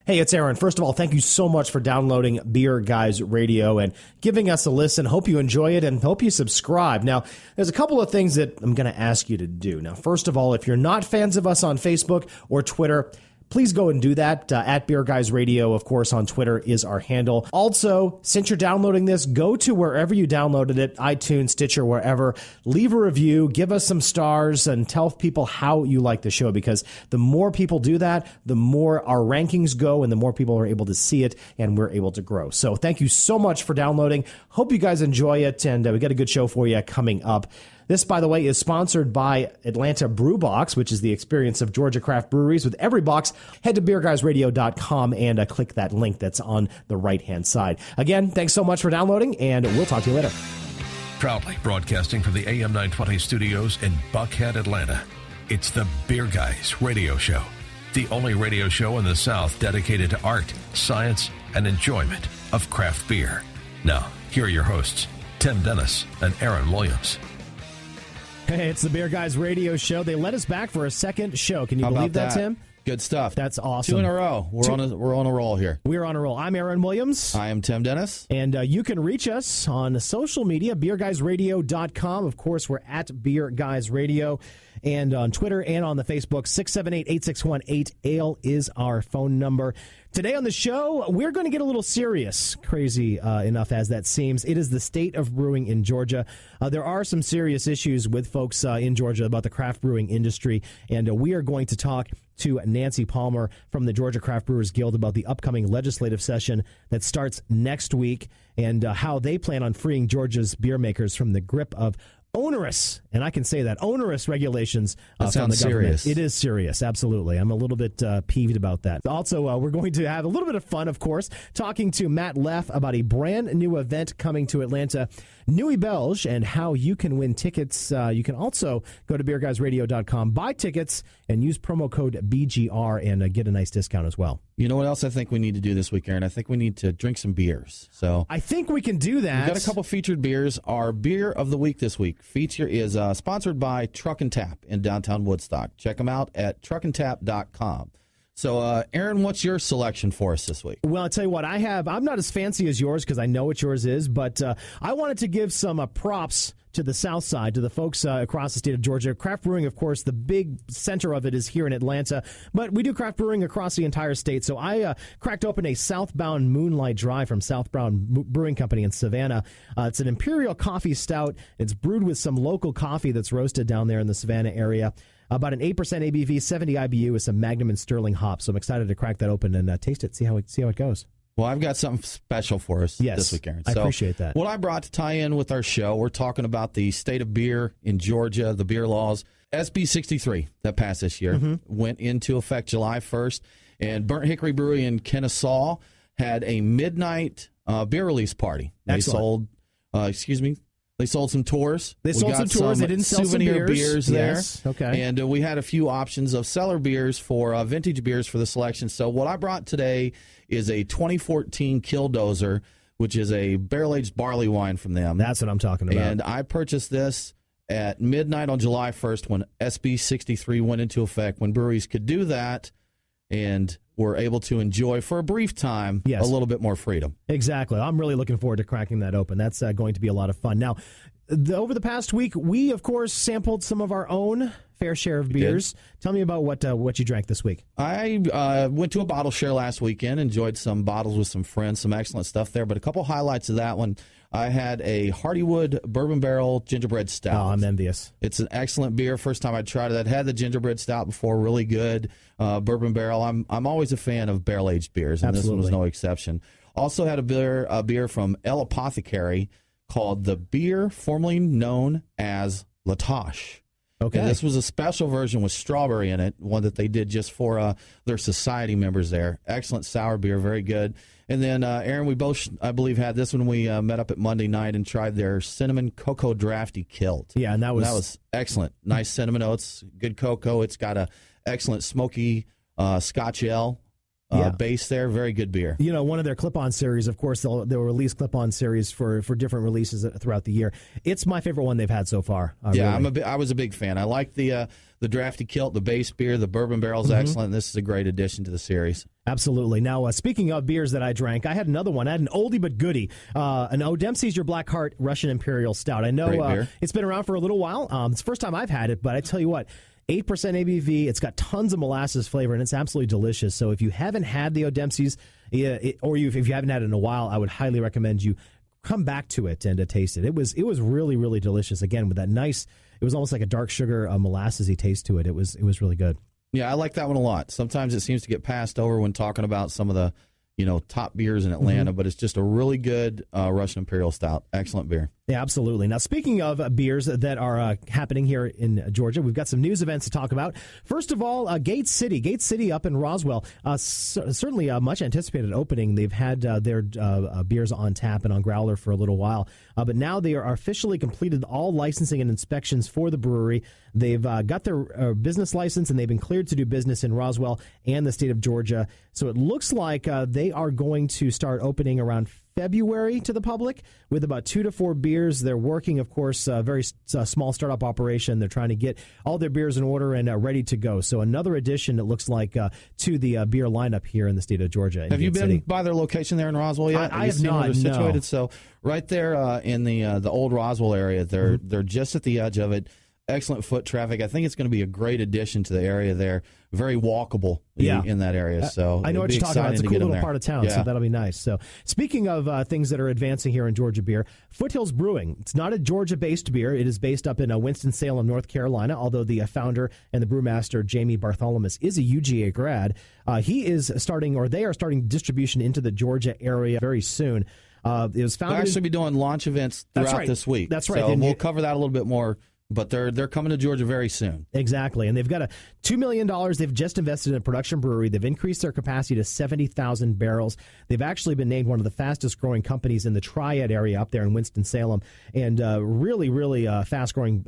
Hey, it's Aaron. First of all, thank you so much for downloading Beer Guys Radio and giving us a listen. Hope you enjoy it and hope you subscribe. Now, there's a couple of things that I'm going to ask you to do. Now, first of all, if you're not fans of us on Facebook or Twitter, please go and do that. At Beer Guys Radio, of course, on Twitter is our handle. Also, since you're downloading this, go to wherever you downloaded it, iTunes, Stitcher, wherever. Leave a review, give us some stars, and tell people how you like the show, because the more people do that, the more our rankings go and the more people are able to see it and we're able to grow. So thank you so much for downloading. Hope you guys enjoy it, and we got a good show for you coming up. This, by the way, is sponsored by Atlanta Brew Box, which is the experience of Georgia Craft Breweries. With every box, head to beerguysradio.com and click that link that's on the right-hand side. Again, thanks so much for downloading, and we'll talk to you later. Proudly broadcasting from the AM 920 studios in Buckhead, Atlanta. It's the Beer Guys Radio Show, the only radio show in the South dedicated to art, science, and enjoyment of craft beer. Now, here are your hosts, Tim Dennis and Aaron Williams. Hey, it's the Beer Guys Radio Show. They let us back for a second show. Can you believe that, Tim? Good stuff. That's awesome. 2 in a row. We're on a roll here. We're on a roll. I'm Aaron Williams. I am Tim Dennis. And you can reach us on social media, beerguysradio.com. Of course, we're at Beer Guys Radio. And on Twitter and on the Facebook, 678-8618-ALE is our phone number. Today on the show, we're going to get a little serious, crazy enough as that seems. It is the state of brewing in Georgia. There are some serious issues with folks in Georgia about the craft brewing industry, and we are going to talk to Nancy Palmer from the Georgia Craft Brewers Guild about the upcoming legislative session that starts next week and how they plan on freeing Georgia's beer makers from the grip of onerous, and I can say that, onerous regulations that from the government. Serious. It is serious, absolutely. I'm a little bit peeved about that. Also, we're going to have a little bit of fun, of course, talking to Matt Leff about a brand new event coming to Atlanta, Nuit Belge, and how you can win tickets. You can also go to beerguysradio.com, buy tickets, and use promo code BGR and get a nice discount as well. You know what else I think we need to do this week, Aaron? I think we need to drink some beers. So I think we can do that. We've got a couple featured beers. Our beer of the week this week feature is sponsored by Truck and Tap in downtown Woodstock. Check them out at truckandtap.com. So, Aaron, what's your selection for us this week? Well, I'll tell you what, I'm not as fancy as yours because I know what yours is, but I wanted to give some props to the South Side, to the folks across the state of Georgia. Craft brewing, of course, the big center of it is here in Atlanta, but we do craft brewing across the entire state. So I cracked open a Southbound Moonlight Dry from Southbound Brewing Company in Savannah. It's an imperial coffee stout. It's brewed with some local coffee that's roasted down there in the Savannah area. About an 8% ABV, 70 IBU with some Magnum and Sterling hops. So I'm excited to crack that open and taste it, see how it goes. Well, I've got something special for us this week, Aaron. I appreciate that. What I brought to tie in with our show, we're talking about the state of beer in Georgia, the beer laws. SB 63 that passed this year went into effect July 1st, and Burnt Hickory Brewery in Kennesaw had a midnight beer release party. They sold, They sold some tours. They didn't sell souvenir beers there. Yes. Okay. And we had a few options of cellar beers for vintage beers for the selection. So what I brought today is a 2014 Killdozer, which is a barrel-aged barley wine from them. That's what I'm talking about. And I purchased this at midnight on July 1st when SB 63 went into effect, when breweries could do that and were able to enjoy for a brief time a little bit more freedom. Exactly. I'm really looking forward to cracking that open. That's going to be a lot of fun. Now, over the past week, we, of course, sampled some of our own fair share of beers. Tell me about what you drank this week. I went to a bottle share last weekend, enjoyed some bottles with some friends, some excellent stuff there. But a couple highlights of that one, I had a Hardywood Bourbon Barrel Gingerbread Stout. Oh, I'm envious. It's an excellent beer. First time I tried it. I'd had the Gingerbread Stout before, really good. Bourbon Barrel. I'm always a fan of barrel-aged beers, and This one was no exception. Also had a beer from El Apothecary called the beer formerly known as Latoche. Okay. And this was a special version with strawberry in it, one that they did just for their society members there. Excellent sour beer, very good. And then, Aaron, we both, I believe, had this when we met up at Monday night and tried their Cinnamon Cocoa Drafty Kilt. Yeah, and that was excellent. Nice cinnamon notes, good cocoa. It's got a excellent smoky Scotch ale base there. Very good beer. You know, one of their clip-on series, of course, they'll release clip-on series for different releases throughout the year. It's my favorite one they've had so far. Yeah, really. I was a big fan. I like the Drafty Kilt, the base beer. The bourbon barrel's excellent. This is a great addition to the series. Absolutely. Now, speaking of beers that I drank, I had another one. I had an oldie but goodie, an O'Dempsey's Your Black Heart Russian Imperial Stout. I know it's been around for a little while. It's the first time I've had it, but I tell you what, 8% ABV. It's got tons of molasses flavor, and it's absolutely delicious. So if you haven't had the O'Dempsey's, or if you haven't had it in a while, I would highly recommend you come back to it and to taste it. It was really, really delicious. Again, with that nice, it was almost like a dark sugar, molassesy taste to it. It was really good. Yeah, I like that one a lot. Sometimes it seems to get passed over when talking about some of the, top beers in Atlanta, but it's just a really good Russian Imperial Stout. Excellent beer. Yeah, absolutely. Now, speaking of beers that are happening here in Georgia, we've got some news events to talk about. First of all, Gate City up in Roswell, certainly a much anticipated opening. They've had their beers on tap and on growler for a little while, but now they are officially completed all licensing and inspections for the brewery. They've got their business license, and they've been cleared to do business in Roswell and the state of Georgia. So it looks like they are going to start opening around February to the public with about 2 to 4 beers. They're working, of course, a very small startup operation. They're trying to get all their beers in order and ready to go. So another addition, it looks like, to the beer lineup here in the state of Georgia. Have you been by their location there in Roswell yet? I have not. Where they're situated? So right there in the old Roswell area, they're just at the edge of it. Excellent foot traffic. I think it's going to be a great addition to the area there. Very walkable in that area. So I know what you're talking about. It's a cool little part of town, so that'll be nice. So speaking of things that are advancing here in Georgia beer, Foothills Brewing. It's not a Georgia-based beer. It is based up in Winston-Salem, North Carolina, although the founder and the brewmaster, Jamie Bartholomew, is a UGA grad. He is starting, or they are starting distribution into the Georgia area very soon. It was founded. They'll actually be doing launch events throughout this week. That's right. So we'll cover that a little bit more. But they're coming to Georgia very soon. Exactly. And they've got $2 million. They've just invested in a production brewery. They've increased their capacity to 70,000 barrels. They've actually been named one of the fastest growing companies in the Triad area up there in Winston-Salem. And really, really fast growing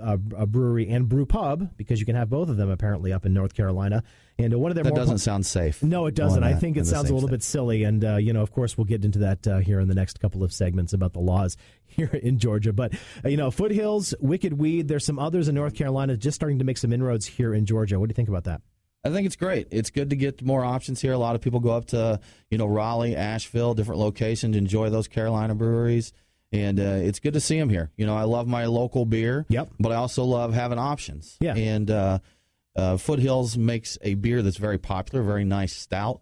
brewery and brew pub, because you can have both of them apparently up in North Carolina. And one of their doesn't sound safe. No, it doesn't. I think it sounds a little bit silly. And, of course, we'll get into that here in the next couple of segments about the laws here in Georgia. But, Foothills, Wicked Weed, there's some others in North Carolina just starting to make some inroads here in Georgia. What do you think about that? I think it's great. It's good to get more options here. A lot of people go up to, Raleigh, Asheville, different locations, enjoy those Carolina breweries. And it's good to see them here. I love my local beer, but I also love having options. Yeah. And Foothills makes a beer that's very popular, very nice stout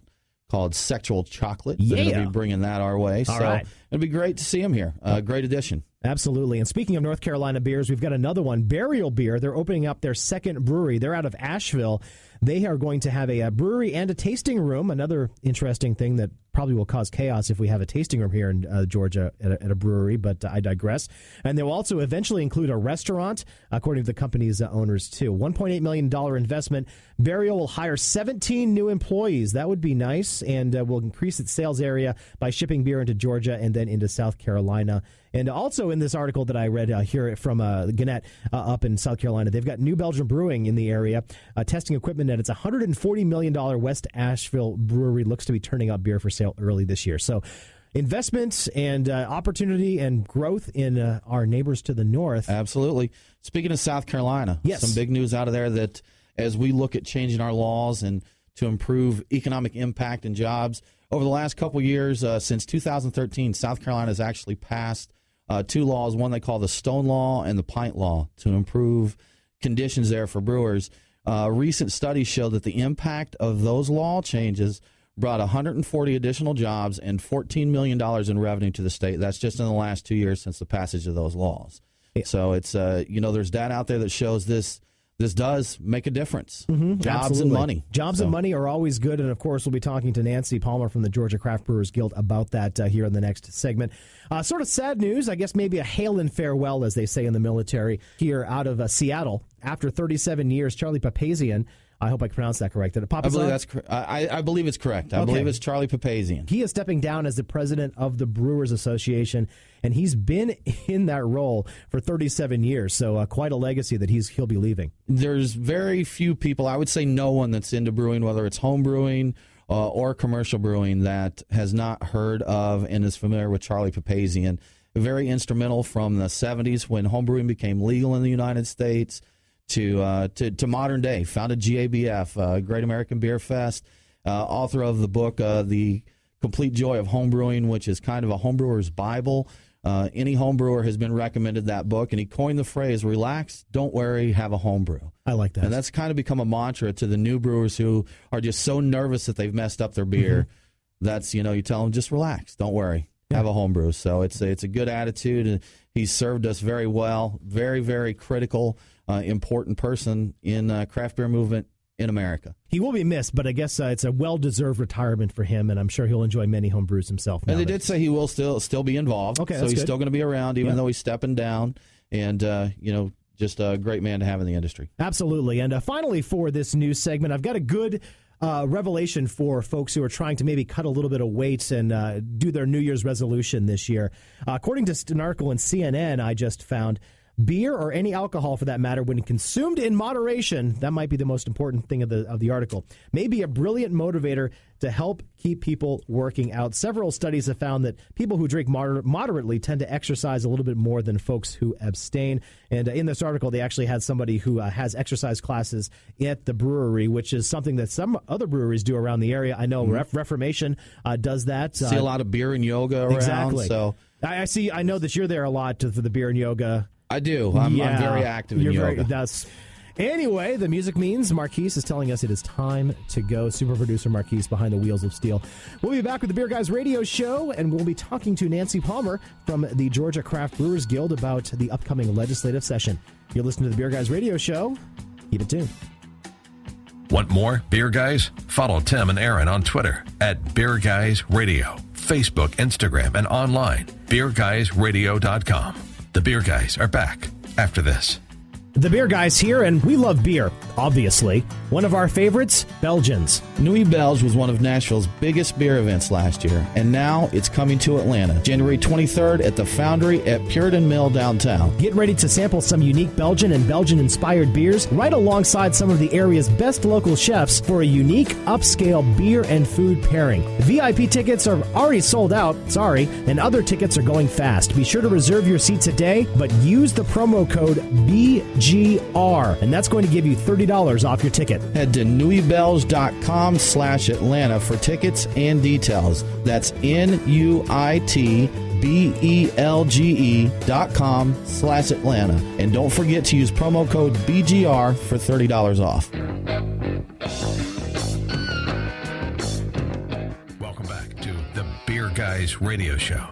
called Sexual Chocolate. Yeah. They're going to be bringing that our way. All right. It'll be great to see them here. Great addition. Absolutely. And speaking of North Carolina beers, we've got another one, Burial Beer. They're opening up their second brewery. They're out of Asheville. They are going to have a brewery and a tasting room, another interesting thing that probably will cause chaos if we have a tasting room here in Georgia at a brewery, but I digress. And they will also eventually include a restaurant, according to the company's owners, too. $1.8 million investment. Burial will hire 17 new employees. That would be nice, and will increase its sales area by shipping beer into Georgia and then into South Carolina. And also in this article that I read here from Gannett up in South Carolina, they've got New Belgium Brewing in the area, testing equipment at its $140 million West Asheville brewery. Looks to be turning up beer for sale early this year. So investments and opportunity and growth in our neighbors to the north. Absolutely. Speaking of South Carolina, yes. Some big news out of there that as we look at changing our laws and to improve economic impact and jobs, over the last couple of years, since 2013, South Carolina has actually passed 2 laws, one they call the Stone Law and the Pint Law, to improve conditions there for brewers. Recent studies show that the impact of those law changes brought 140 additional jobs and $14 million in revenue to the state. That's just in the last 2 years since the passage of those laws. So it's, there's data out there that shows this does make a difference. Jobs Absolutely. and money. Jobs and money are always good. And, of course, we'll be talking to Nancy Palmer from the Georgia Craft Brewers Guild about that here in the next segment. Sort of sad news, I guess maybe a hail and farewell, as they say in the military, here out of Seattle. After 37 years, Charlie Papazian, I hope I pronounced that correct. I believe that's I believe it's correct. I believe it's Charlie Papazian. He is stepping down as the president of the Brewers Association, and he's been in that role for 37 years. So quite a legacy that he'll be leaving. There's very few people, I would say no one that's into brewing, whether it's home brewing or commercial brewing that has not heard of and is familiar with Charlie Papazian. Very instrumental from the 70s when homebrewing became legal in the United States to modern day. Founded GABF, Great American Beer Fest, author of the book The Complete Joy of Homebrewing, which is kind of a homebrewer's Bible. Any homebrewer has been recommended that book, and he coined the phrase, relax, don't worry, have a homebrew. I like that. And that's kind of become a mantra to the new brewers who are just so nervous that they've messed up their beer. That's, you tell them, just relax, don't worry, have a homebrew. So it's a good attitude, and he's served us very well. Very, very critical, important person in craft beer movement in America. He will be missed, but I guess it's a well-deserved retirement for him, and I'm sure he'll enjoy many home brews himself. And they did say he will still be involved. Okay, so he's still going to be around, even though he's stepping down. And, just a great man to have in the industry. Absolutely. And finally, for this news segment, I've got a good revelation for folks who are trying to maybe cut a little bit of weight and do their New Year's resolution this year. According to an article in CNN, I just found beer, or any alcohol for that matter, when consumed in moderation, that might be the most important thing of the article, may be a brilliant motivator to help keep people working out. Several studies have found that people who drink moderately tend to exercise a little bit more than folks who abstain. And in this article, they actually had somebody who has exercise classes at the brewery, which is something that some other breweries do around the area. I know Reformation does that. See a lot of beer and yoga around. Exactly. So I know that you're there a lot for the beer and yoga. I do. I'm very active in yoga. Anyway, the music means Marquis is telling us it is time to go. Super producer Marquis behind the wheels of steel. We'll be back with the Beer Guys Radio Show, and we'll be talking to Nancy Palmer from the Georgia Craft Brewers Guild about the upcoming legislative session. You're listening to the Beer Guys Radio Show. Keep it tuned. Want more Beer Guys? Follow Tim and Aaron on Twitter at Beer Guys Radio, Facebook, Instagram, and online, beerguysradio.com. The Beer Guys are back after this. The Beer Guys here, and we love beer, obviously. One of our favorites, Belgians. Nuit Belge was one of Nashville's biggest beer events last year, and now it's coming to Atlanta, January 23rd at the Foundry at Puritan Mill downtown. Get ready to sample some unique Belgian and Belgian-inspired beers right alongside some of the area's best local chefs for a unique, upscale beer and food pairing. VIP tickets are already sold out, and other tickets are going fast. Be sure to reserve your seat today, but use the promo code BGR, and that's going to give you $30 off your ticket. Head to nuitbelge.com/Atlanta for tickets and details. That's NUITBELGE.com/Atlanta. And don't forget to use promo code BGR for $30 off. Welcome back to the Beer Guys Radio Show.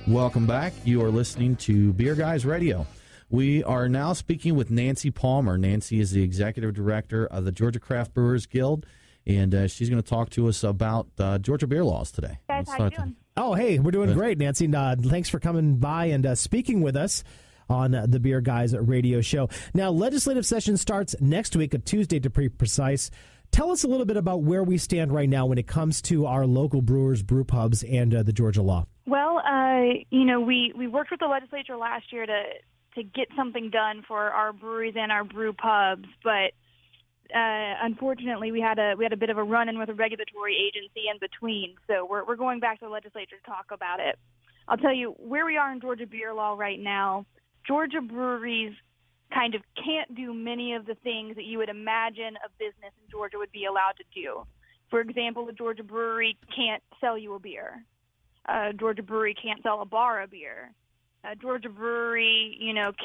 Welcome back. You are listening to Beer Guys Radio. We are now speaking with Nancy Palmer. Nancy is the executive director of the Georgia Craft Brewers Guild, and she's going to talk to us about Georgia beer laws today. Guys, how you doing? Oh, hey, we're doing great, Nancy. Thanks for coming by and speaking with us on the Beer Guys Radio Show. Now, legislative session starts next week, a Tuesday to be precise. Tell us a little bit about where we stand right now when it comes to our local brewers, brew pubs, and the Georgia law. Well, we worked with the legislature last year to get something done for our breweries and our brew pubs, but unfortunately we had a bit of a run-in with a regulatory agency in between, so we're going back to the legislature to talk about it. I'll tell you where we are in Georgia beer law right now. Georgia breweries kind of can't do many of the things that you would imagine a business in Georgia would be allowed to do. For example, a Georgia brewery can't sell you a beer. A Georgia brewery can't sell a bar a beer. A Georgia brewery,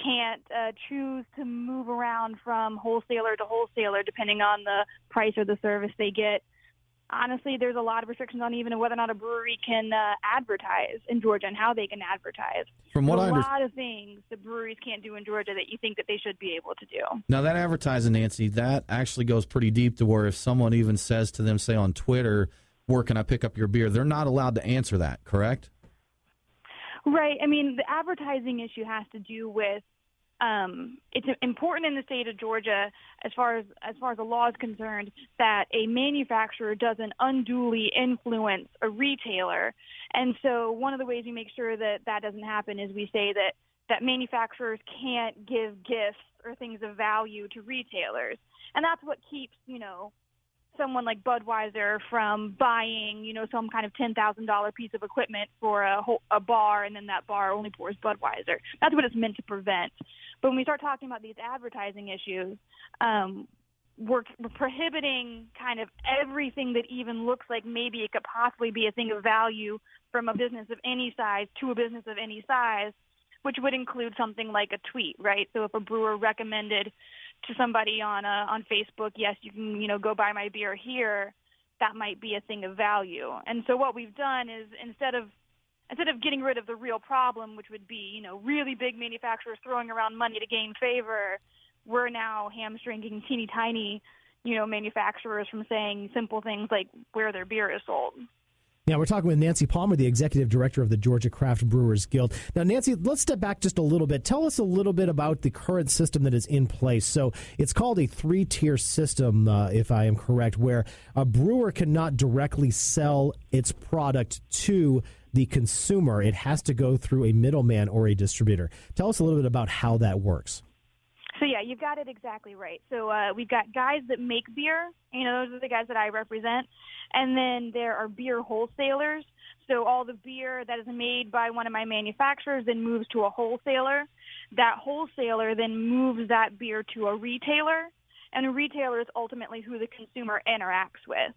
can't choose to move around from wholesaler to wholesaler depending on the price or the service they get. Honestly, there's a lot of restrictions on even whether or not a brewery can advertise in Georgia and how they can advertise. From what a lot of things that breweries can't do in Georgia that you think that they should be able to do. Now, that advertising, Nancy, that actually goes pretty deep to where if someone even says to them, say on Twitter, where can I pick up your beer, they're not allowed to answer that, correct? Right. I mean, the advertising issue has to do with it's important in the state of Georgia, as far as the law is concerned, that a manufacturer doesn't unduly influence a retailer. And so one of the ways we make sure that that doesn't happen is we say that manufacturers can't give gifts or things of value to retailers. And that's what keeps, someone like Budweiser from buying, some kind of $10,000 piece of equipment for a bar, and then that bar only pours Budweiser. That's what it's meant to prevent. But when we start talking about these advertising issues, we're prohibiting kind of everything that even looks like maybe it could possibly be a thing of value from a business of any size to a business of any size, which would include something like a tweet, right? So if a brewer recommended to somebody on Facebook, yes, you can, go buy my beer here, that might be a thing of value. And so what we've done is instead of getting rid of the real problem, which would be, really big manufacturers throwing around money to gain favor, we're now hamstringing teeny tiny, manufacturers from saying simple things like where their beer is sold. Now, we're talking with Nancy Palmer, the Executive Director of the Georgia Craft Brewers Guild. Now, Nancy, let's step back just a little bit. Tell us a little bit about the current system that is in place. So it's called a 3-tier system, if I am correct, where a brewer cannot directly sell its product to the consumer. It has to go through a middleman or a distributor. Tell us a little bit about how that works. So, yeah, you've got it exactly right. So we've got guys that make beer. Those are the guys that I represent. And then there are beer wholesalers. So all the beer that is made by one of my manufacturers then moves to a wholesaler. That wholesaler then moves that beer to a retailer. And a retailer is ultimately who the consumer interacts with.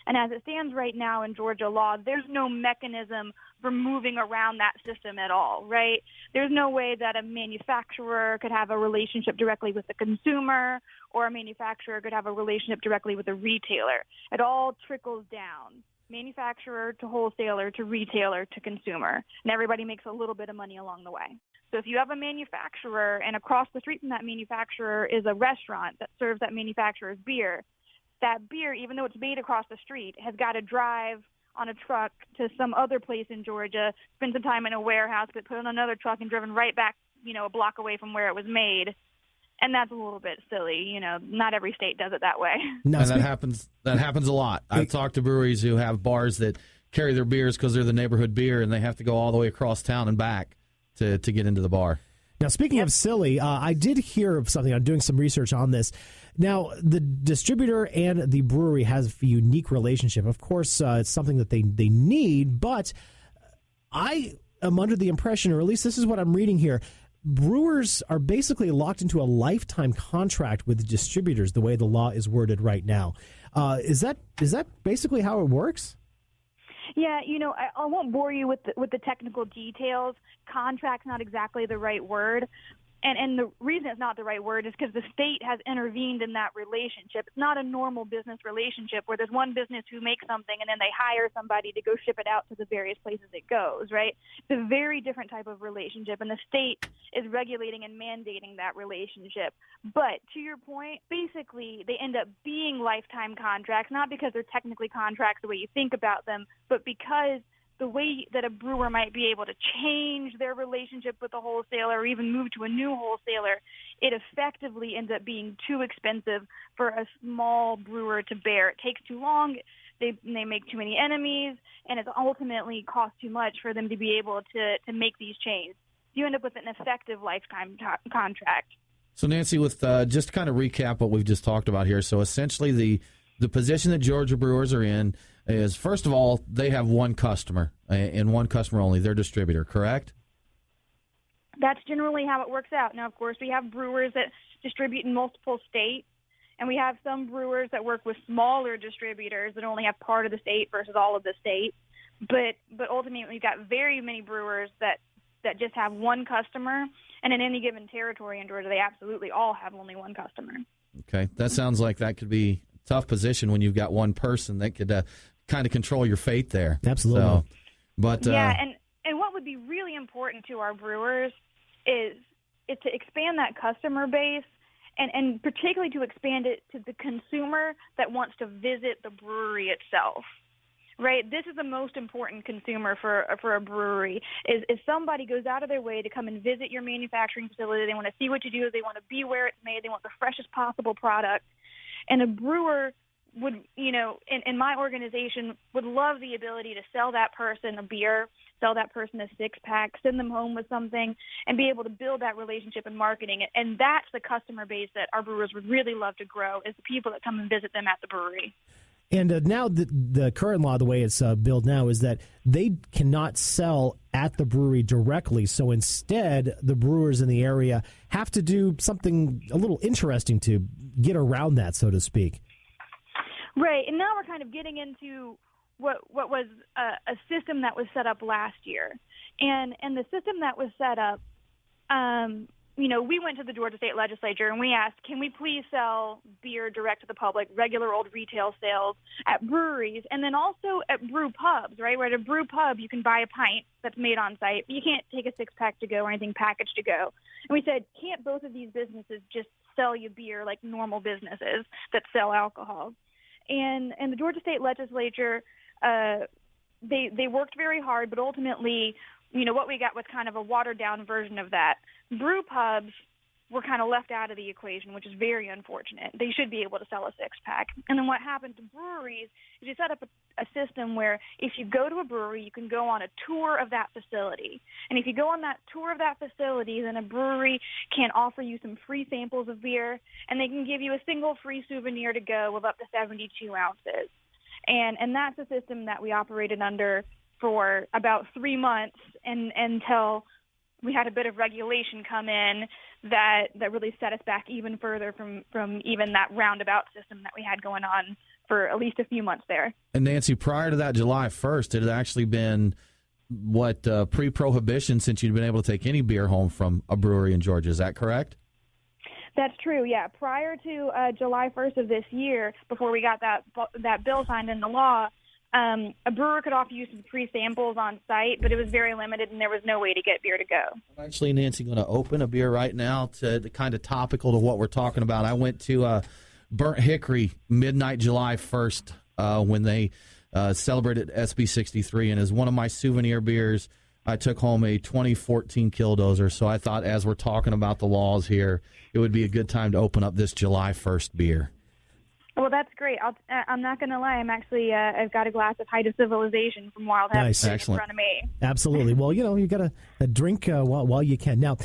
And as it stands right now in Georgia law, there's no mechanism for moving around that system at all, right? There's no way that a manufacturer could have a relationship directly with the consumer, or a manufacturer could have a relationship directly with a retailer. It all trickles down, manufacturer to wholesaler to retailer to consumer, and everybody makes a little bit of money along the way. So if you have a manufacturer and across the street from that manufacturer is a restaurant that serves that manufacturer's beer, that beer, even though it's made across the street, has got to drive on a truck to some other place in Georgia, spend some time in a warehouse, get put on another truck and driven right back, a block away from where it was made. And that's a little bit silly. Not every state does it that way. No, and that happens a lot. I've talked to breweries who have bars that carry their beers because they're the neighborhood beer, and they have to go all the way across town and back to get into the bar. Now, speaking of silly, I did hear of something. I'm doing some research on this. Now, the distributor and the brewery has a unique relationship. Of course, it's something that they need, but I am under the impression, or at least this is what I'm reading here, brewers are basically locked into a lifetime contract with distributors, the way the law is worded right now. Is that basically how it works? Yeah, I won't bore you with the technical details. Contract's not exactly the right word. And the reason it's not the right word is because the state has intervened in that relationship. It's not a normal business relationship where there's one business who makes something and then they hire somebody to go ship it out to the various places it goes, right? It's a very different type of relationship, and the state is regulating and mandating that relationship. But to your point, basically they end up being lifetime contracts, not because they're technically contracts the way you think about them, but because the way that a brewer might be able to change their relationship with a wholesaler or even move to a new wholesaler, it effectively ends up being too expensive for a small brewer to bear. It takes too long, they make too many enemies, and it ultimately costs too much for them to be able to make these changes. You end up with an effective lifetime contract. So, Nancy, with just to kind of recap what we've just talked about here, so essentially the position that Georgia brewers are in is, first of all, they have one customer, and one customer only, their distributor, correct? That's generally how it works out. Now, of course, we have brewers that distribute in multiple states, and we have some brewers that work with smaller distributors that only have part of the state versus all of the state. But ultimately, we've got very many brewers that just have one customer, and in any given territory in Georgia, they absolutely all have only one customer. Okay, that sounds like that could be a tough position when you've got one person that could kind of control your fate there. Absolutely. So, but yeah, and what would be really important to our brewers is to expand that customer base, and particularly to expand it to the consumer that wants to visit the brewery itself. Right, this is the most important consumer for a brewery. Is somebody goes out of their way to come and visit your manufacturing facility. They want to see what you do. They want to be where it's made. They want the freshest possible product. And a brewer would, in my organization, would love the ability to sell that person a beer, sell that person a six-pack, send them home with something, and be able to build that relationship and marketing it. And that's the customer base that our brewers would really love to grow, is the people that come and visit them at the brewery. And now the current law, the way it's billed now, is that they cannot sell at the brewery directly. So instead, the brewers in the area have to do something a little interesting to get around that, so to speak. Right, and now we're kind of getting into what was a system that was set up last year. And the system that was set up, we went to the Georgia State Legislature and we asked, can we please sell beer direct to the public, regular old retail sales at breweries, and then also at brew pubs, right? Where at a brew pub, you can buy a pint that's made on site, but you can't take a six-pack to go or anything packaged to go. And we said, can't both of these businesses just sell you beer like normal businesses that sell alcohol? And the Georgia State Legislature, they worked very hard, but ultimately, what we got was kind of a watered-down version of that. Brew pubs were kind of left out of the equation, which is very unfortunate. They should be able to sell a six-pack. And then what happened to breweries is you set up a system where if you go to a brewery, you can go on a tour of that facility. And if you go on that tour of that facility, then a brewery can offer you some free samples of beer, and they can give you a single free souvenir to go of up to 72 ounces. And that's a system that we operated under for about 3 months until we had a bit of regulation come in that really set us back even further from even that roundabout system that we had going on for at least a few months there. And Nancy, prior to that July 1st, it had actually been, pre-prohibition since you'd been able to take any beer home from a brewery in Georgia. Is that correct? That's true, yeah. Prior to July 1st of this year, before we got that bill signed into law, a brewer could offer you some free samples on site, but it was very limited, and there was no way to get beer to go. I'm actually, Nancy, going to open a beer right now to the kind of topical to what we're talking about. I went to Burnt Hickory midnight July 1st when they celebrated SB 63, and as one of my souvenir beers, I took home a 2014 Killdozer. So I thought, as we're talking about the laws here, it would be a good time to open up this July 1st beer. Well, that's great. I'm not going to lie. I'm actually I've got a glass of Height of Civilization from Wild Heaven in front of me. Absolutely. Well, you got to drink while you can. Now,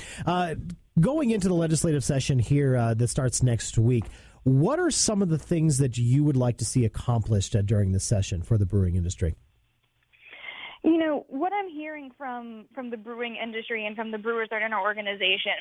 going into the legislative session here that starts next week, what are some of the things that you would like to see accomplished during the session for the brewing industry? What I'm hearing from the brewing industry and from the brewers that are in our organization,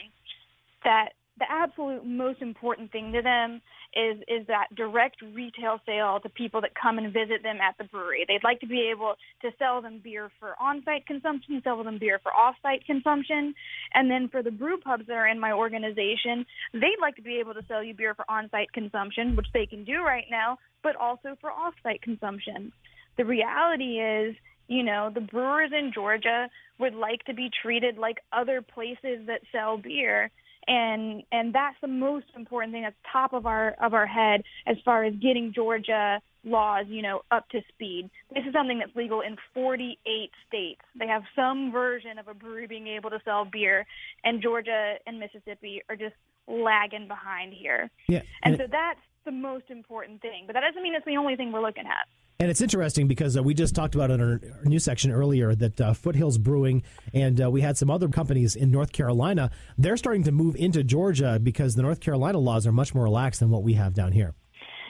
that the absolute most important thing to them is that direct retail sale to people that come and visit them at the brewery. They'd like to be able to sell them beer for on-site consumption, sell them beer for off-site consumption. And then for the brew pubs that are in my organization, they'd like to be able to sell you beer for on-site consumption, which they can do right now, but also for off-site consumption. The reality is, the brewers in Georgia would like to be treated like other places that sell beer. And that's the most important thing that's top of our head as far as getting Georgia laws, up to speed. This is something that's legal in 48 states. They have some version of a brewery being able to sell beer, and Georgia and Mississippi are just lagging behind here. Yeah, and so that's the most important thing. But that doesn't mean it's the only thing we're looking at. And it's interesting because we just talked about in our news section earlier that Foothills Brewing and we had some other companies in North Carolina. They're starting to move into Georgia because the North Carolina laws are much more relaxed than what we have down here.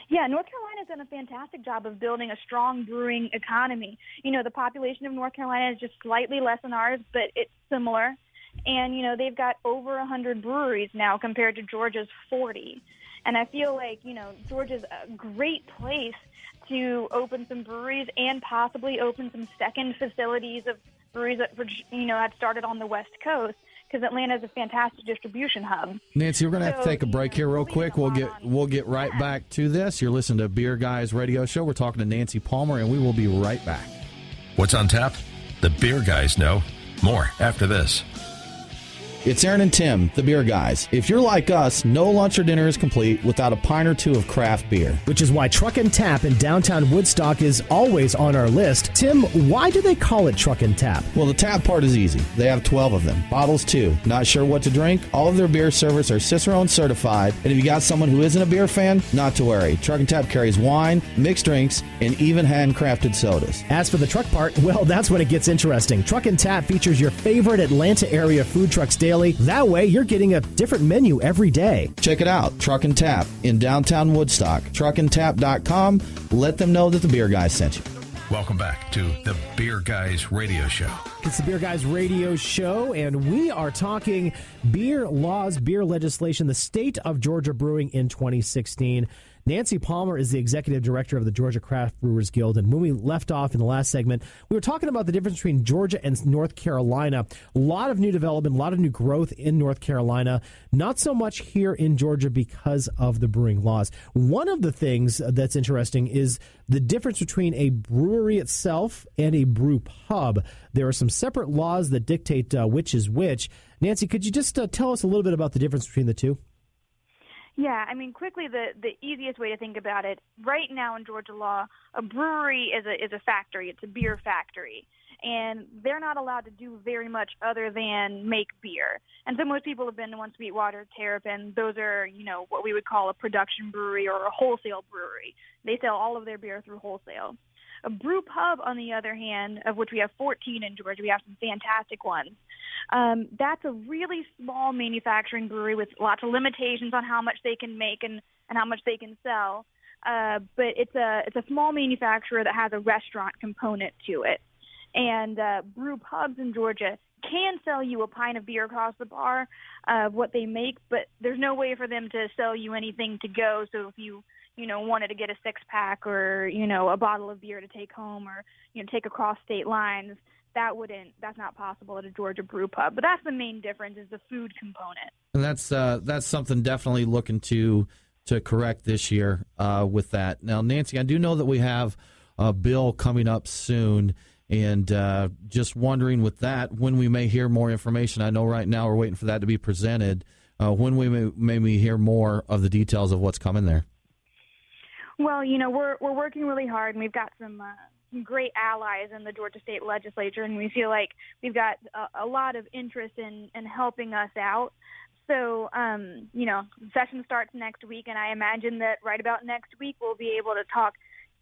Yeah, North Carolina's done a fantastic job of building a strong brewing economy. The population of North Carolina is just slightly less than ours, but it's similar. And, they've got over 100 breweries now compared to Georgia's 40. And I feel like, Georgia's a great place to open some breweries and possibly open some second facilities of breweries that, had started on the West Coast, because Atlanta is a fantastic distribution hub. Nancy, we're going to have to take a break here real quick. We'll get right back to this. You're listening to Beer Guys Radio Show. We're talking to Nancy Palmer, and we will be right back. What's on tap? The Beer Guys know. More after this. It's Aaron and Tim, the Beer Guys. If you're like us, no lunch or dinner is complete without a pint or two of craft beer. Which is why Truck and Tap in downtown Woodstock is always on our list. Tim, why do they call it Truck and Tap? Well, the tap part is easy. They have 12 of them. Bottles, too. Not sure what to drink? All of their beer servers are Cicerone certified. And if you got someone who isn't a beer fan, not to worry. Truck and Tap carries wine, mixed drinks, and even handcrafted sodas. As for the truck part, well, that's when it gets interesting. Truck and Tap features your favorite Atlanta area food trucks daily, daily. That way, you're getting a different menu every day. Check it out, Truck and Tap in downtown Woodstock. truckandtap.com. Let them know that the Beer Guys sent you. Welcome back to the Beer Guys Radio Show. It's the Beer Guys Radio Show, and we are talking beer laws, beer legislation, the State of Georgia Brewing in 2016. Nancy Palmer is the executive director of the Georgia Craft Brewers Guild, and when we left off in the last segment, we were talking about the difference between Georgia and North Carolina. A lot of new development, a lot of new growth in North Carolina, not so much here in Georgia because of the brewing laws. One of the things that's interesting is the difference between a brewery itself and a brew pub. There are some separate laws that dictate which is which. Nancy, could you just tell us a little bit about the difference between the two? Yeah, I mean, quickly, the easiest way to think about it, right now in Georgia law, a brewery is a factory. It's a beer factory. And they're not allowed to do very much other than make beer. And so most people have been to Sweetwater, Terrapin. Those are, what we would call a production brewery or a wholesale brewery. They sell all of their beer through wholesale. A brew pub, on the other hand, of which we have 14 in Georgia, we have some fantastic ones. That's a really small manufacturing brewery with lots of limitations on how much they can make and how much they can sell. But it's a small manufacturer that has a restaurant component to it. And brew pubs in Georgia can sell you a pint of beer across the bar of what they make, but there's no way for them to sell you anything to go. So if you wanted to get a 6-pack or, a bottle of beer to take home or, take across state lines, that's not possible at a Georgia brew pub. But that's the main difference, is the food component. And that's something definitely looking to correct this year with that. Now, Nancy, I do know that we have a bill coming up soon, and just wondering with that, when we may hear more information. I know right now we're waiting for that to be presented. When we may hear more of the details of what's coming there. Well, we're working really hard, and we've got some great allies in the Georgia State Legislature, and we feel like we've got a lot of interest in helping us out. So, session starts next week, and I imagine that right about next week we'll be able to talk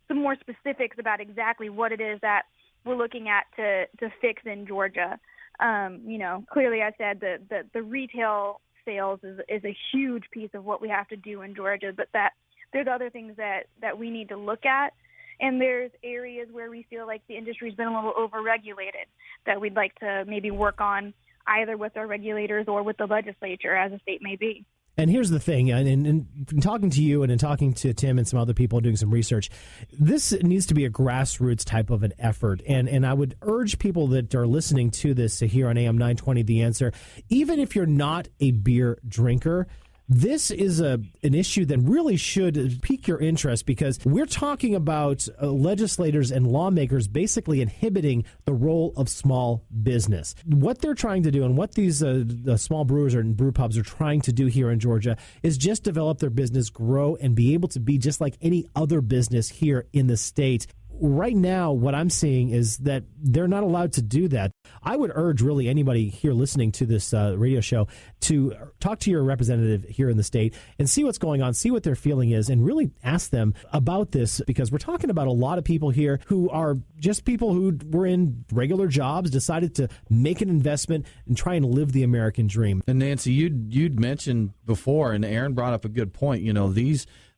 some more specifics about exactly what it is that we're looking at to fix in Georgia. Clearly I said that the retail sales is a huge piece of what we have to do in Georgia, but that there's other things that we need to look at. And there's areas where we feel like the industry's been a little overregulated that we'd like to maybe work on either with our regulators or with the legislature, as the state may be. And here's the thing, and in talking to you and in talking to Tim and some other people doing some research, this needs to be a grassroots type of an effort. And I would urge people that are listening to this here on AM 920 The Answer, even if you're not a beer drinker, this is an issue that really should pique your interest, because we're talking about legislators and lawmakers basically inhibiting the role of small business. What they're trying to do, and what these the small brewers and brew pubs are trying to do here in Georgia, is just develop their business, grow, and be able to be just like any other business here in the state. Right now, what I'm seeing is that they're not allowed to do that. I would urge really anybody here listening to this radio show to talk to your representative here in the state and see what's going on, see what their feeling is, and really ask them about this, because we're talking about a lot of people here who are just people who were in regular jobs, decided to make an investment and try and live the American dream. And Nancy, you'd mentioned before, and Aaron brought up a good point,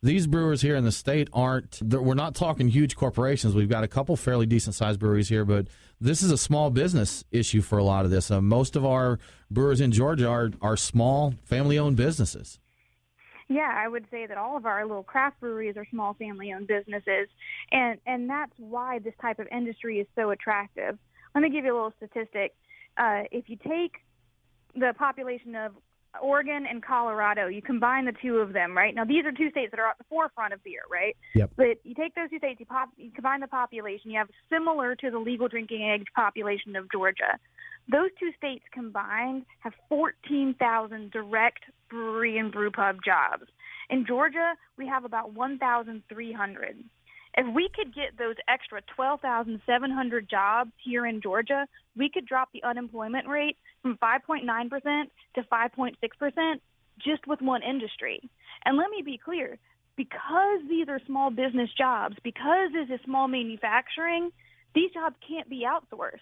these brewers here in the state we're not talking huge corporations. We've got a couple fairly decent-sized breweries here, but this is a small business issue for a lot of this. Most of our brewers in Georgia are small, family-owned businesses. Yeah, I would say that all of our little craft breweries are small family-owned businesses, and that's why this type of industry is so attractive. Let me give you a little statistic. If you take the population of Oregon and Colorado, you combine the two of them, right? Now, these are two states that are at the forefront of beer, right? Yep. But you take those two states, you combine the population, you have similar to the legal drinking age population of Georgia. Those two states combined have 14,000 direct brewery and brew pub jobs. In Georgia, we have about 1,300. If we could get those extra 12,700 jobs here in Georgia, we could drop the unemployment rate from 5.9% to 5.6% just with one industry. And let me be clear, because these are small business jobs, because this is small manufacturing, these jobs can't be outsourced.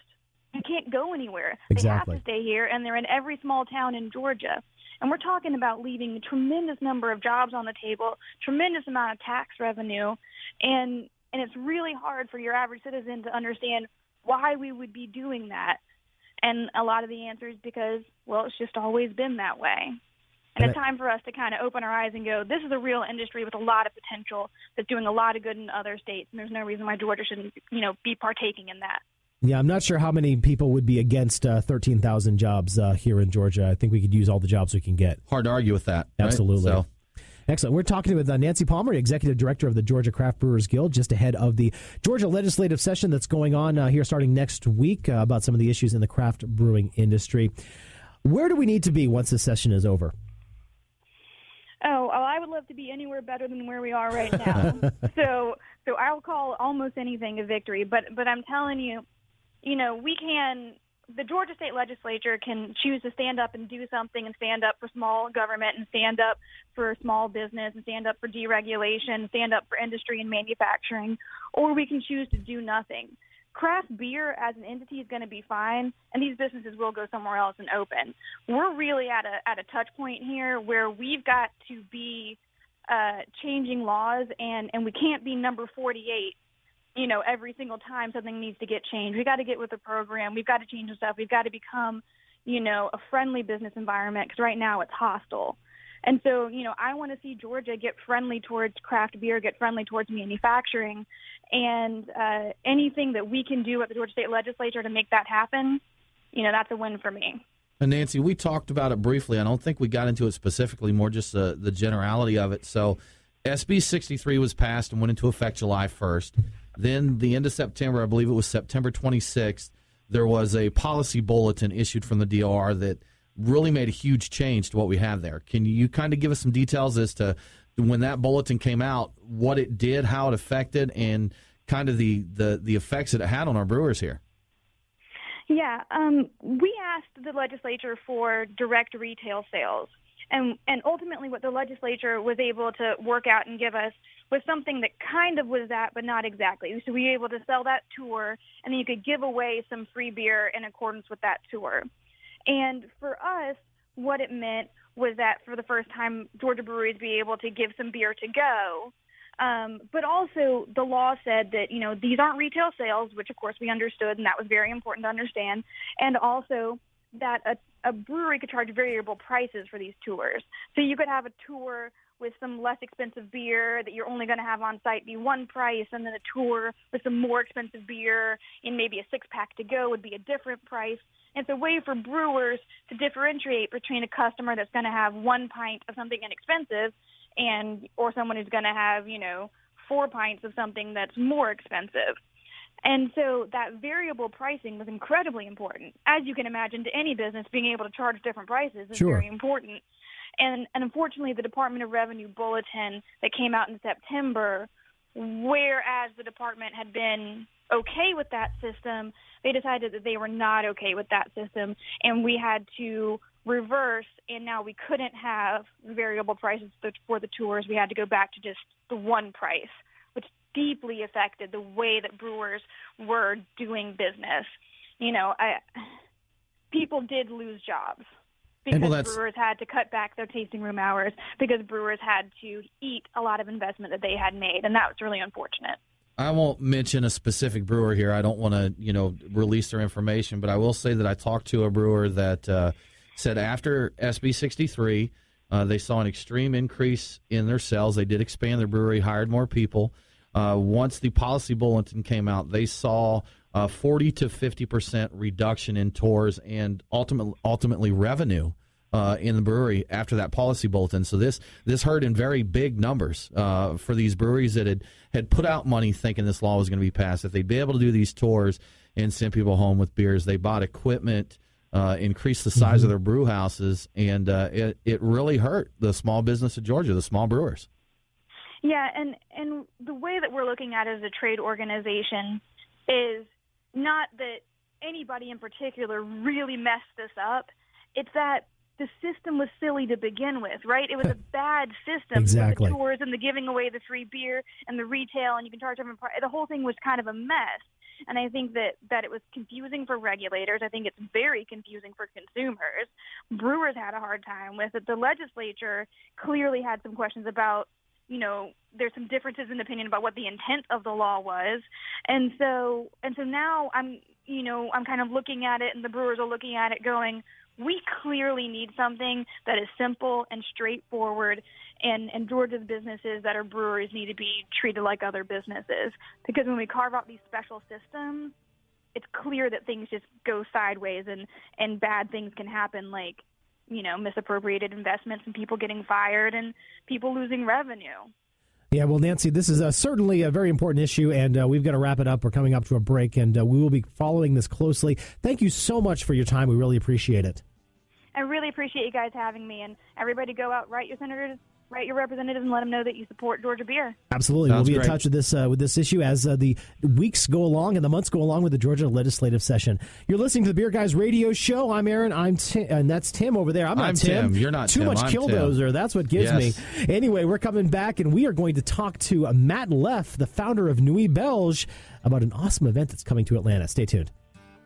can't go anywhere. Exactly. They have to stay here, and they're in every small town in Georgia. And we're talking about leaving a tremendous number of jobs on the table, tremendous amount of tax revenue, and it's really hard for your average citizen to understand why we would be doing that. And a lot of the answer is because, well, it's just always been that way. And it's time for us to kind of open our eyes and go, this is a real industry with a lot of potential that's doing a lot of good in other states, and there's no reason why Georgia shouldn't, be partaking in that. Yeah, I'm not sure how many people would be against 13,000 jobs here in Georgia. I think we could use all the jobs we can get. Hard to argue with that. Right? Absolutely. So. Excellent. We're talking with Nancy Palmer, Executive Director of the Georgia Craft Brewers Guild, just ahead of the Georgia legislative session that's going on here starting next week about some of the issues in the craft brewing industry. Where do we need to be once the session is over? Oh, I would love to be anywhere better than where we are right now. So I'll call almost anything a victory. But I'm telling you, the Georgia State Legislature can choose to stand up and do something and stand up for small government and stand up for small business and stand up for deregulation, stand up for industry and manufacturing, or we can choose to do nothing. Craft beer as an entity is going to be fine, and these businesses will go somewhere else and open. We're really at a touch point here where we've got to be changing laws, and we can't be number 48, every single time something needs to get changed. We've got to get with the program. We've got to change the stuff. We've got to become, a friendly business environment, because right now it's hostile. And so, I want to see Georgia get friendly towards craft beer, get friendly towards manufacturing, and anything that we can do at the Georgia State Legislature to make that happen, that's a win for me. And Nancy, we talked about it briefly. I don't think we got into it specifically, more just the generality of it. So SB 63 was passed and went into effect July 1st. Then the end of September, I believe it was September 26th, there was a policy bulletin issued from the DOR that really made a huge change to what we have there. Can you kind of give us some details as to when that bulletin came out, what it did, how it affected, and kind of the effects that it had on our brewers here? Yeah, we asked the legislature for direct retail sales, and ultimately what the legislature was able to work out and give us was something that kind of was that, but not exactly. So we were able to sell that tour, and then you could give away some free beer in accordance with that tour. And for us, what it meant was that for the first time, Georgia breweries be able to give some beer to go. But also the law said that, these aren't retail sales, which of course we understood, and that was very important to understand. And also that a brewery could charge variable prices for these tours. So you could have a tour with some less expensive beer that you're only going to have on site be one price, and then a tour with some more expensive beer in maybe a 6-pack to go would be a different price. It's a way for brewers to differentiate between a customer that's going to have 1 pint of something inexpensive or someone who's going to have, 4 pints of something that's more expensive. And so that variable pricing was incredibly important. As you can imagine, to any business, being able to charge different prices is very important. And unfortunately, the Department of Revenue bulletin that came out in September, whereas the department had been okay with that system, they decided that they were not okay with that system, and we had to reverse, and now we couldn't have variable prices for the tours. We had to go back to just the one price, which deeply affected the way that brewers were doing business. People did lose jobs because brewers had to cut back their tasting room hours, because brewers had to eat a lot of investment that they had made, and that was really unfortunate. I won't mention a specific brewer here. I don't want to, release their information, but I will say that I talked to a brewer that said after SB 63, they saw an extreme increase in their sales. They did expand their brewery, hired more people. Once the policy bulletin came out, they saw 40 to 50% reduction in tours and ultimately revenue in the brewery after that policy bulletin. So this hurt in very big numbers for these breweries that had put out money thinking this law was going to be passed. If they'd be able to do these tours and send people home with beers, they bought equipment, increased the size of their brew houses, and it really hurt the small business of Georgia, the small brewers. Yeah, and the way that we're looking at it as a trade organization is not that anybody in particular really messed this up. It's that the system was silly to begin with, right? It was a bad system. Exactly. With the tours and the giving away the free beer and the retail, and you can charge different price. The whole thing was kind of a mess. And I think that it was confusing for regulators. I think it's very confusing for consumers. Brewers had a hard time with it. The legislature clearly had some questions about, there's some differences in opinion about what the intent of the law was. And so now I'm kind of looking at it, and the brewers are looking at it going, we clearly need something that is simple and straightforward, and Georgia's businesses that are breweries need to be treated like other businesses. Because when we carve out these special systems, it's clear that things just go sideways and bad things can happen, like, misappropriated investments and people getting fired and people losing revenue. Yeah, well, Nancy, this is certainly a very important issue, and we've got to wrap it up. We're coming up to a break, and we will be following this closely. Thank you so much for your time. We really appreciate it. I really appreciate you guys having me, and everybody go out, write your senators, write your representatives, and let them know that you support Georgia beer. Absolutely. Sounds we'll be great. in touch with this issue as the weeks go along and the months go along with the Georgia legislative session. You're listening to the Beer Guys Radio Show. I'm Aaron. I'm Tim, and that's Tim over there. I'm not Tim. You're not Too Tim. much I'm Killdozer. Tim. That's what gives me. Anyway, we're coming back, and we are going to talk to Matt Leff, the founder of Nuit Belge, about an awesome event that's coming to Atlanta. Stay tuned.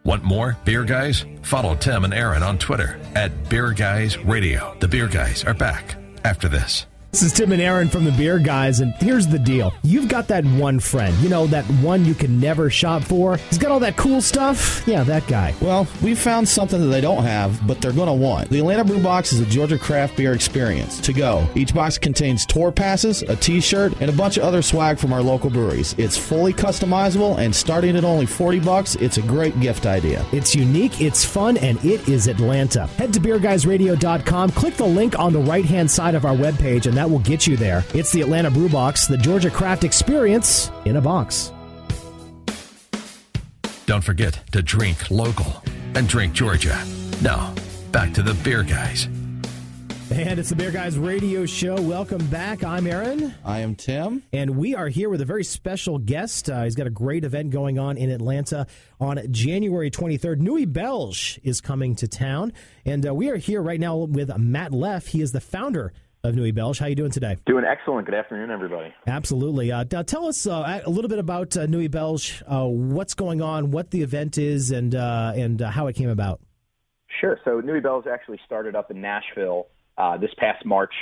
Want more Beer Guys? Follow Tim and Aaron on Twitter at Beer Guys Radio. The Beer Guys are back after this. This is Tim and Aaron from the Beer Guys, and here's the deal. You've got that one friend, that one you can never shop for. He's got all that cool stuff. Yeah, that guy. Well, we found something that they don't have, but they're going to want. The Atlanta Brew Box is a Georgia craft beer experience to go. Each box contains tour passes, a t-shirt, and a bunch of other swag from our local breweries. It's fully customizable, and starting at only $40, it's a great gift idea. It's unique, it's fun, and it is Atlanta. Head to beerguysradio.com, click the link on the right-hand side of our webpage, and that will get you there. It's the Atlanta Brew Box, the Georgia Craft experience in a box. Don't forget to drink local and drink Georgia. Now, back to the Beer Guys. And it's the Beer Guys Radio Show. Welcome back. I'm Aaron. I am Tim. And we are here with a very special guest. He's got a great event going on in Atlanta on January 23rd. Nuit Belge is coming to town. And we are here right now with Matt Leff. He is the founder of Nuit Belge. How are you doing today? Doing excellent. Good afternoon, everybody. Absolutely. Tell us a little bit about Nuit Belge, what's going on, what the event is, and how it came about. Sure. So Nuit Belge actually started up in Nashville this past March.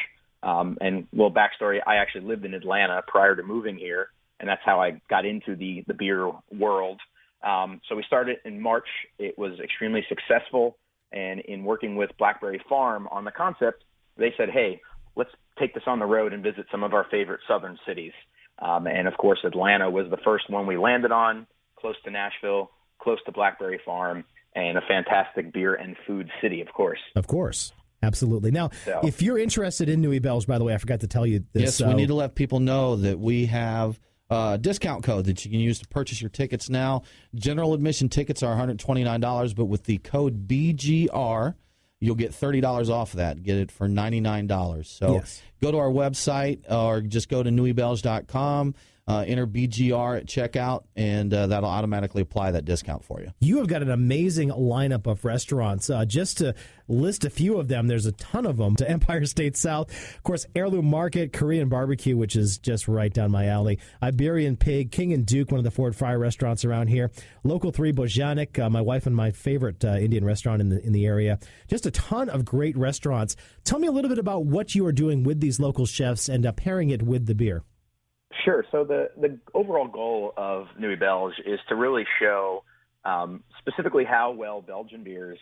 And a little backstory, I actually lived in Atlanta prior to moving here, and that's how I got into the beer world. So we started in March. It was extremely successful, and in working with Blackberry Farm on the concept, they said, hey, let's take this on the road and visit some of our favorite southern cities. And, of course, Atlanta was the first one we landed on, close to Nashville, close to Blackberry Farm, and a fantastic beer and food city, of course. Of course. Absolutely. Now, if you're interested in Nuit Belge, by the way, I forgot to tell you this. Yes, we need to let people know that we have a discount code that you can use to purchase your tickets now. General admission tickets are $129, but with the code BGR, you'll get $30 off of that. Get it for $99. So Go to our website or just go to nuitbelge.com, enter BGR at checkout, and that'll automatically apply that discount for you. You have got an amazing lineup of restaurants. Just to list a few of them, there's a ton of them. To Empire State South, of course, Heirloom Market, Korean Barbecue, which is just right down my alley, Iberian Pig, King and Duke, one of the Ford Fry restaurants around here, Local 3, Bojanik, my wife and my favorite Indian restaurant in the area. Just a ton of great restaurants. Tell me a little bit about what you are doing with these local chefs and pairing it with the beer. Sure. So the overall goal of Nuit Belge is to really show specifically how well Belgian beers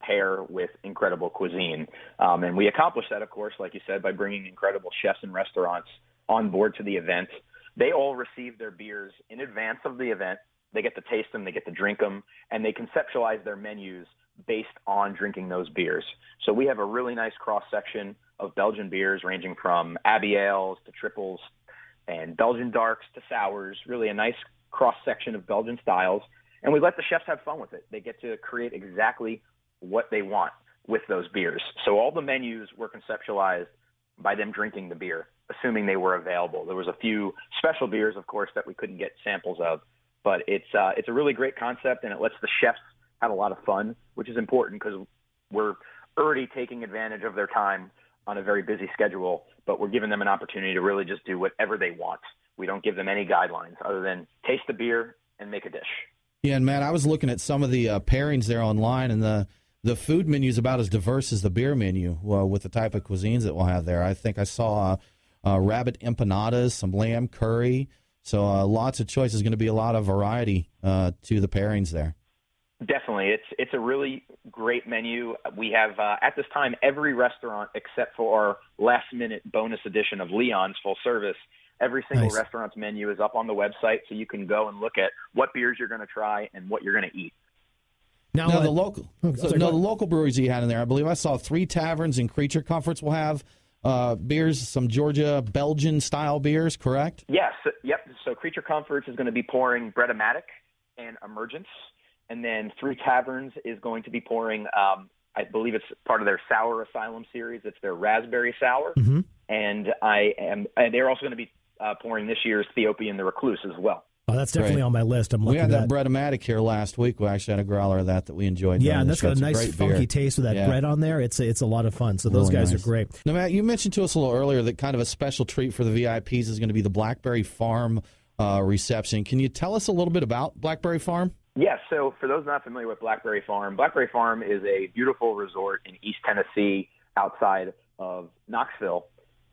pair with incredible cuisine. And we accomplish that, of course, like you said, by bringing incredible chefs and restaurants on board to the event. They all receive their beers in advance of the event. They get to taste them, they get to drink them, and they conceptualize their menus based on drinking those beers. So we have a really nice cross-section of Belgian beers ranging from Abbey Ales to triples and Belgian darks to sours, really a nice cross-section of Belgian styles. And we let the chefs have fun with it. They get to create exactly what they want with those beers. So all the menus were conceptualized by them drinking the beer, assuming they were available. There was a few special beers, of course, that we couldn't get samples of. But it's a really great concept, and it lets the chefs have a lot of fun, which is important because we're already taking advantage of their time on a very busy schedule, but we're giving them an opportunity to really just do whatever they want. We don't give them any guidelines other than taste the beer and make a dish. Yeah, and Matt, I was looking at some of the pairings there online, and the food menu is about as diverse as the beer menu with the type of cuisines that we'll have there. I think I saw rabbit empanadas, some lamb curry, so lots of choices. Going to be a lot of variety to the pairings there. Definitely. It's a really great menu. We have, at this time, every restaurant except for our last-minute bonus edition of Leon's Full Service. Every single restaurant's menu is up on the website, so you can go and look at what beers you're going to try and what you're going to eat. Now the local breweries you had in there, I believe I saw 3 taverns and Creature Comforts will have beers, some Georgia Belgian-style beers, correct? Yes. Yep. So Creature Comforts is going to be pouring Bread-O-Matic and Emergence. And then 3 Taverns is going to be pouring, I believe it's part of their Sour Asylum series. It's their Raspberry Sour. Mm-hmm. And they're also going to be pouring this year's Ethiopian the Recluse as well. Oh, that's definitely on my list. We had that Bread-O-Matic here last week. We actually had a growler of that we enjoyed. Yeah, and that's got a nice funky taste with that bread on there. It's a lot of fun. So those guys are great. Now, Matt, you mentioned to us a little earlier that kind of a special treat for the VIPs is going to be the Blackberry Farm reception. Can you tell us a little bit about Blackberry Farm? Yes. So for those not familiar with Blackberry Farm is a beautiful resort in East Tennessee outside of Knoxville.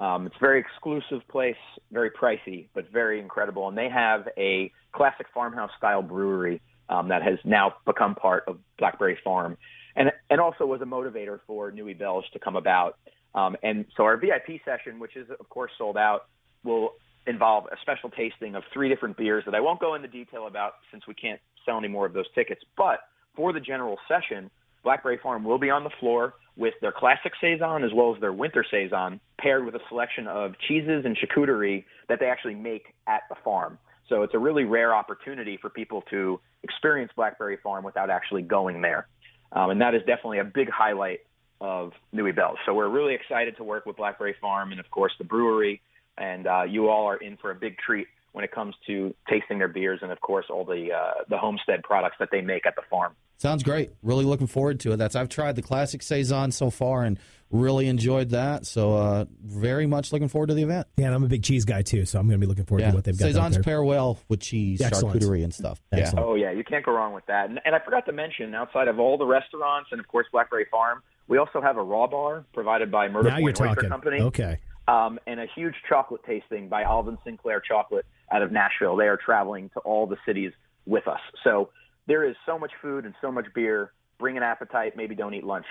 It's a very exclusive place, very pricey, but very incredible. And they have a classic farmhouse-style brewery that has now become part of Blackberry Farm and also was a motivator for Newey Belge to come about. And so our VIP session, which is, of course, sold out, will involve a special tasting of 3 different beers that I won't go into detail about since we can't sell any more of those tickets. But for the general session, Blackberry Farm will be on the floor with their classic Saison as well as their winter Saison, paired with a selection of cheeses and charcuterie that they actually make at the farm. So it's a really rare opportunity for people to experience Blackberry Farm without actually going there. And that is definitely a big highlight of Newey Belge. So we're really excited to work with Blackberry Farm and, of course, the brewery. And you all are in for a big treat when it comes to tasting their beers and, of course, all the homestead products that they make at the farm. Sounds great. Really looking forward to it. I've tried the classic Saison so far and really enjoyed that. So very much looking forward to the event. Yeah, and I'm a big cheese guy, too, so I'm going to be looking forward to what they've got Saisons there. pair well with cheese, charcuterie, and stuff. Excellent. Yeah. Oh, yeah, you can't go wrong with that. And I forgot to mention, outside of all the restaurants and, of course, Blackberry Farm, we also have a raw bar provided by Murder Point Oyster Company. Okay. And a huge chocolate tasting by Alvin Sinclair Chocolate out of Nashville. They are traveling to all the cities with us. So there is so much food and so much beer. Bring an appetite. Maybe don't eat lunch.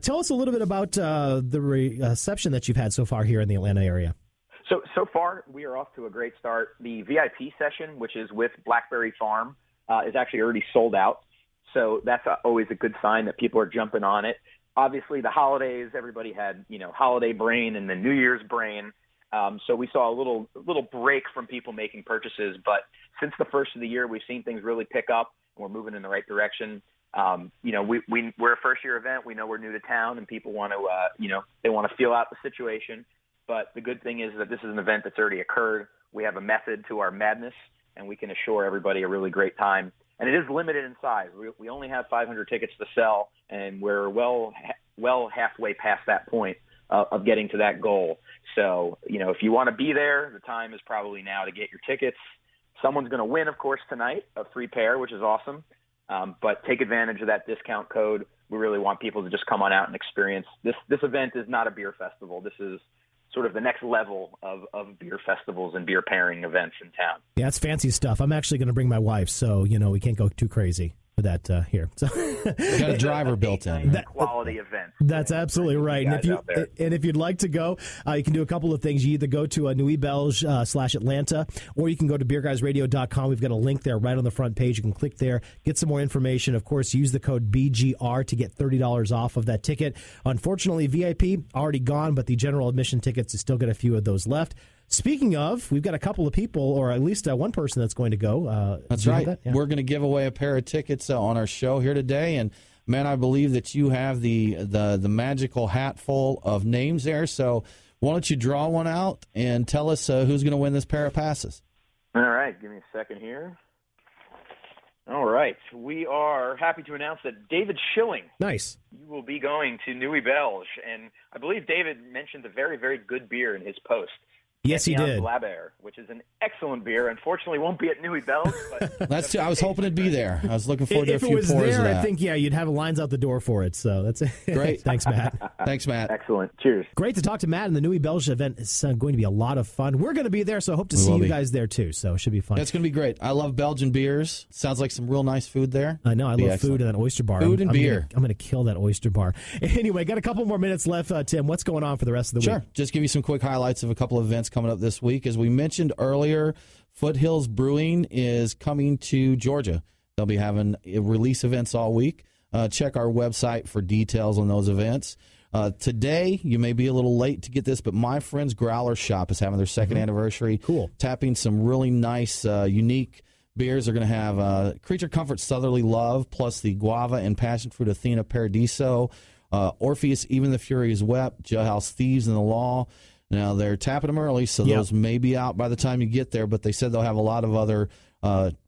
Tell us a little bit about the reception that you've had so far here in the Atlanta area. So far, we are off to a great start. The VIP session, which is with Blackberry Farm, is actually already sold out. So that's always a good sign that people are jumping on it. Obviously, the holidays, everybody had, holiday brain and the New Year's brain. So we saw a little break from people making purchases. But since the first of the year, we've seen things really pick up, and we're moving in the right direction. We're a first-year event. We know we're new to town, and people want to, they want to feel out the situation. But the good thing is that this is an event that's already occurred. We have a method to our madness, and we can assure everybody a really great time. And it is limited in size. We only have 500 tickets to sell, and we're well halfway past that point of getting to that goal. So, if you want to be there, the time is probably now to get your tickets. Someone's going to win, of course, tonight, a free pair, which is awesome. But take advantage of that discount code. We really want people to just come on out and experience. This event is not a beer festival. This is sort of the next level of beer festivals and beer pairing events in town. Yeah, it's fancy stuff. I'm actually going to bring my wife, so, we can't go too crazy with that here. So we got a driver built in. Quality event. That's absolutely right. And if you'd like to go, you can do a couple of things. You either go to Newey Belge /Atlanta, or you can go to beerguysradio.com. We've got a link there right on the front page. You can click there, get some more information. Of course, use the code BGR to get $30 off of that ticket. Unfortunately, VIP already gone, but the general admission tickets, you still got a few of those left. Speaking of, we've got a couple of people, or at least one person that's going to go. That's right. Yeah. We're going to give away a pair of tickets on our show here today. And, man, I believe that you have the magical hat full of names there. So why don't you draw one out and tell us who's going to win this pair of passes? All right. Give me a second here. All right. We are happy to announce that David Schilling. Nice. You will be going to Newey Belge. And I believe David mentioned a very, very good beer in his post. Yes, he did. Blaber, which is an excellent beer. Unfortunately, won't be at Nui Bell's. But That's I was hoping it'd be there. I was looking forward to a few pours of that. If it was there, of that. I think, you'd have lines out the door for it. So that's Great. Thanks, Matt. Thanks, Matt. Excellent. Cheers. Great to talk to Matt, and the Nui Belge event is going to be a lot of fun. We're going to be there, so I hope to see you guys there, too. So it should be fun. It's going to be great. I love Belgian beers. Sounds like some real nice food there. I know. I love food and that oyster bar. Food and beer. I'm going to kill that oyster bar. Anyway, got a couple more minutes left. Tim, what's going on for the rest of the week? Sure. Just give you some quick highlights of a couple of events coming up this week. As we mentioned earlier, Foothills Brewing is coming to Georgia. They'll be having release events all week. Check our website for details on those events. Today, you may be a little late to get this, but My Friend's Growler Shop is having their second anniversary. Cool. Tapping some really nice, unique beers. They're going to have Creature Comfort Southerly Love, plus the Guava and Passion Fruit Athena Paradiso, Orpheus Even the Fury is Wept, Jailhouse Thieves and the Law. Now, they're tapping them early, so those may be out by the time you get there, but they said they'll have a lot of other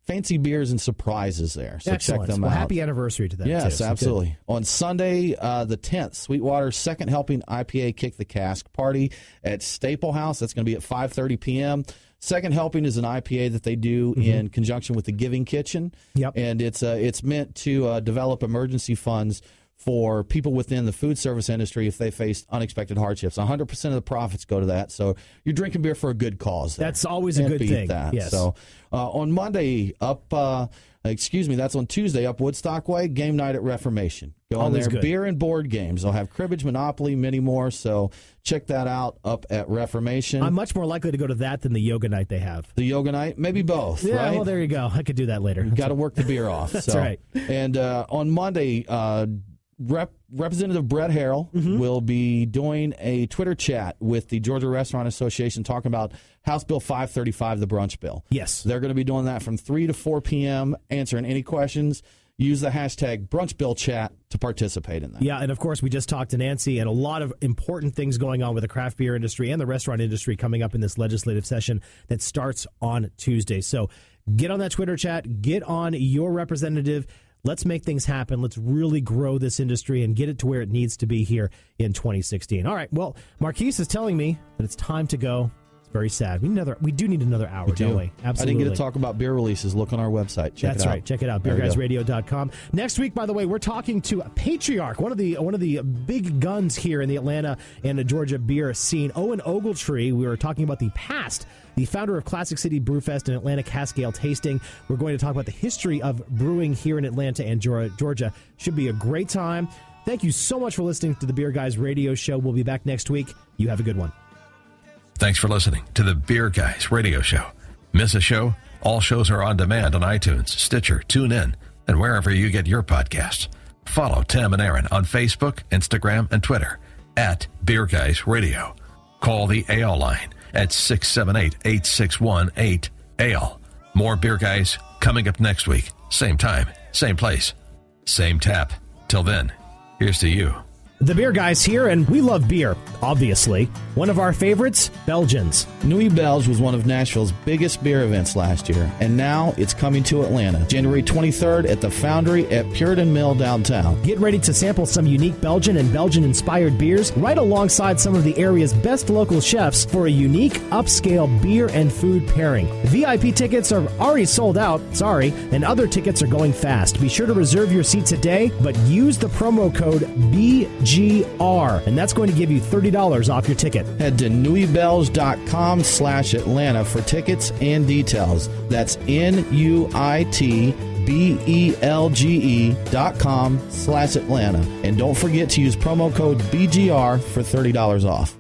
fancy beers and surprises there. So Excellent. check them out. Happy anniversary to them. Yes, too. absolutely. On Sunday, the 10th, Sweetwater's second helping IPA Kick the Cask party at Staple House. That's going to be at 5:30 p.m. Second helping is an IPA that they do in conjunction with the Giving Kitchen. Yep. And it's meant to develop emergency funds for people within the food service industry if they face unexpected hardships. 100% of the profits go to that. So you're drinking beer for a good cause there. That's always a good thing. That. Yes. So on Monday, that's on Tuesday, up Woodstock Way, game night at Reformation. Go on there, beer and board games. They'll have cribbage, Monopoly, many more. So check that out up at Reformation. I'm much more likely to go to that than the yoga night they have. The yoga night? Maybe both, yeah, right? well, there you go. I could do that later. Got to work the beer off. That's right. And on Monday, Representative Brett Harrell will be doing a Twitter chat with the Georgia Restaurant Association talking about House Bill 535, the brunch bill. Yes. They're going to be doing that from 3 to 4 p.m., answering any questions. Use the hashtag BrunchBillChat to participate in that. Yeah, and of course, we just talked to Nancy, and a lot of important things going on with the craft beer industry and the restaurant industry coming up in this legislative session that starts on Tuesday. So get on that Twitter chat, get on your representative. Let's make things happen. Let's really grow this industry and get it to where it needs to be here in 2016. All right, well, Marquis is telling me that it's time to go. It's very sad. We do need another hour, don't we? Absolutely. I didn't get to talk about beer releases. Look on our website. That's right. Check it out, beerguysradio.com. Next week, by the way, we're talking to a Patriarch, one of the big guns here in the Atlanta and the Georgia beer scene, Owen Ogletree. We were talking about the past, the founder of Classic City Brewfest and Atlanta Cask Ale Tasting. We're going to talk about the history of brewing here in Atlanta and Georgia. Should be a great time. Thank you so much for listening to the Beer Guys Radio Show. We'll be back next week. You have a good one. Thanks for listening to the Beer Guys Radio Show. Miss a show? All shows are on demand on iTunes, Stitcher, TuneIn, and wherever you get your podcasts. Follow Tim and Aaron on Facebook, Instagram, and Twitter at Beer Guys Radio. Call the AL line at 678-861-8AL. More Beer Guys coming up next week. Same time, same place, same tap. Till then, here's to you. The Beer Guys here, and we love beer, obviously. One of our favorites, Belgians. Nui Belge was one of Nashville's biggest beer events last year, and now it's coming to Atlanta, January 23rd at the Foundry at Puritan Mill downtown. Get ready to sample some unique Belgian and Belgian-inspired beers right alongside some of the area's best local chefs for a unique, upscale beer and food pairing. VIP tickets are already sold out, and other tickets are going fast. Be sure to reserve your seat today, but use the promo code BGR, and that's going to give you $30 off your ticket. Head to nuibelge.com/Atlanta for tickets and details. That's NUITBELGE.com/Atlanta. And don't forget to use promo code BGR for $30 off.